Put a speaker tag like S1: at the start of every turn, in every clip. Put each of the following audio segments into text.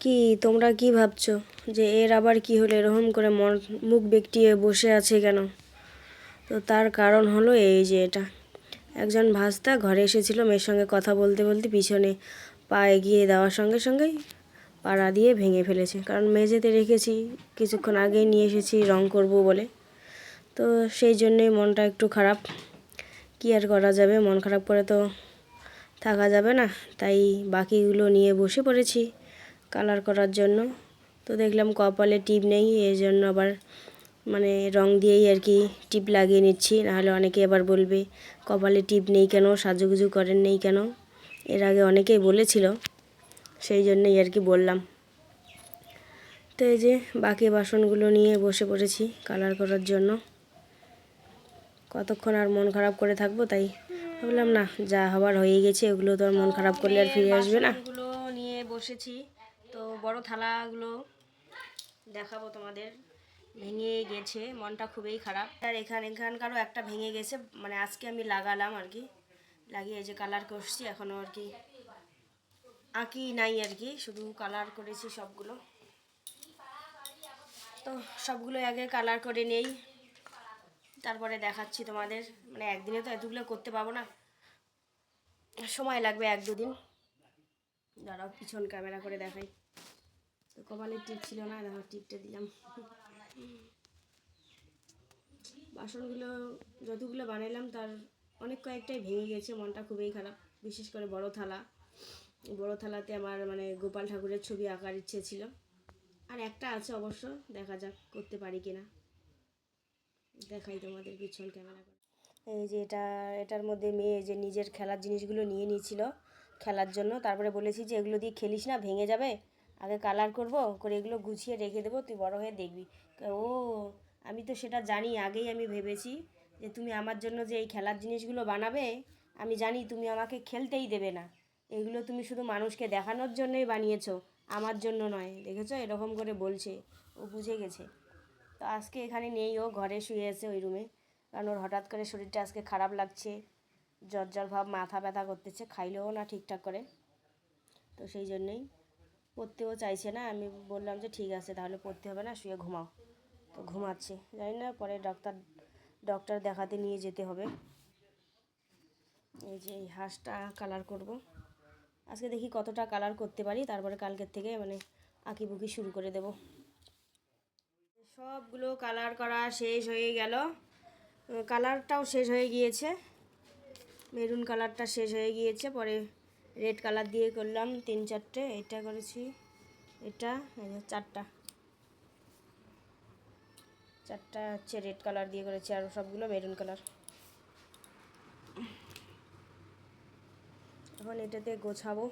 S1: কি তোমরা কি ভাবছো যে এর আবার কি হলো, এরকম করে মুখ বেঁকিয়ে বসে আছে কেন? তো তার কারণ হলো এই যে এটা একজন ভাস্তা ঘরে এসেছিল, মেয়ের সঙ্গে কথা বলতে বলতে পিছনে পা এগিয়ে দেওয়ার সঙ্গে সঙ্গেই পাড়া দিয়ে ভেঙে ফেলেছে। কারণ মেঝেতে রেখেছি, কিছুক্ষণ আগেই নিয়ে এসেছি রং করব বলে। তো সেই জন্যই মনটা একটু খারাপ। কী আর করা যাবে, মন খারাপ করে তো থাকা যাবে না। তাই বাকিগুলো নিয়ে বসে পড়েছি কালার করার জন্য। তো দেখলাম কপালে টিপ নেই, এই জন্য আবার রং দিয়েই আর কি টিপ লাগিয়ে নিচ্ছি। নাহলে অনেকে আবার বলবে কপালে টিপ নেই কেন, সাজুগুজু করেন নেই কেন। এর আগে অনেকেই বলেছিল, সেই জন্যই আর কি বললাম। তো এই যে বাকি বাসনগুলো নিয়ে বসে পড়েছি কালার করার জন্য। কতক্ষণ আর মন খারাপ করে থাকবো, তাই ভাবলাম না, যা হবার হয়ে গেছে, ওগুলো তো আর মন খারাপ করলে আর ফিরে আসবে না। বাসনগুলো নিয়ে বসেছি, তো বড় থালাগুলো দেখাবো তোমাদের। ভেঙে গেছে, মনটা খুবই খারাপ। আর এখানকারও একটা ভেঙে গেছে, আজকে আমি লাগালাম আর কি, লাগিয়ে যে কালার করছি। এখনও আর কি আঁকি নাই আর কি, শুধু কালার করেছি সবগুলো। তো সবগুলো আগে কালার করে নেই, তারপরে দেখাচ্ছি তোমাদের। একদিনে তো এতগুলো করতে পারবো না, সময় লাগবে 1-2 দিন। দাঁড়াও পিছন ক্যামেরা করে দেখাই। তো কপালের টিপ ছিল না, দেখো টিপটা দিলাম। বাসনগুলো যতগুলো বানাইলাম তার অনেক কয়েকটাই ভেঙে গেছে, মনটা খুবই খারাপ। বিশেষ করে বড় থালা, বড় থালাতে আমার গোপাল ঠাকুরের ছবি আঁকার ইচ্ছে ছিল। আর একটা আছে অবশ্য, দেখা যাক করতে পারি কিনা। দেখাই তোমাদের পিছন ক্যামেরা করে। এই যে এটার মধ্যে মেয়ে যে নিজের খেলার জিনিসগুলো নিয়ে নিয়েছিল খেলার জন্য। তারপরে বলেছি যে এগুলো দিয়ে খেলিস না, ভেঙে যাবে, আগে কালার করব, করে এগুলো গুছিয়ে রেখে দেবো, তুই বড় হয়ে দেখবি। ও, আমি তো সেটা জানি, আগেই আমি ভেবেছি যে তুমি আমার জন্য যে এই খেলার জিনিসগুলো বানাবে, আমি জানি তুমি আমাকে খেলতেই দেবে না। এগুলো তুমি শুধু মানুষকে দেখানোর জন্যই বানিয়েছো, আমার জন্য নয়। দেখেছো, এরকম করে বলছে, ও বুঝে গেছে। তো আজকে এখানে নেই, ও ঘরে শুয়ে আছে ওই রুমে। কারণ ওর হঠাৎ করে শরীরটা আজকে খারাপ লাগছে, জ্বর জ্বর ভাব, মাথা ব্যথা করতেছে, খাইলেও না ঠিকঠাক করে। তো সেই জন্যই পড়তেও চাইছে না। আমি বললাম যে ঠিক আছে, তাহলে পড়তে হবে না, শুয়ে ঘুমাও। তো ঘুমাচ্ছে, জানি না পরে ডক্টর দেখাতে নিয়ে যেতে হবে। এই যে এই হাঁসটা কালার করব আজকে, দেখি কতটা কালার করতে পারি, তারপরে কালকের থেকে আঁকিবুকি শুরু করে দেব। সবগুলো কালার করা শেষ হয়ে গেল, কালারটাও শেষ হয়ে গিয়েছে, মেরুন কালারটা শেষ হয়ে গিয়েছে। পরে রেড কালার দিয়ে করলাম 3-4টে, এটা করেছি, এটা চারটা হচ্ছে রেড কালার দিয়ে করেছি, আর সবগুলো মেরুন কালার। এখন এটাতে গোছাবো।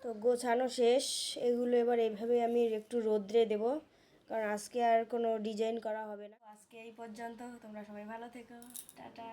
S1: তো গোছানো শেষ, এগুলো এবার এইভাবে আমি একটু রোদ্রে দেব, কারণ আজকে আর কোনো ডিজাইন করা হবে না। আজকে এই পর্যন্ত, তোমরা সবাই ভালো থেকো, টাটা।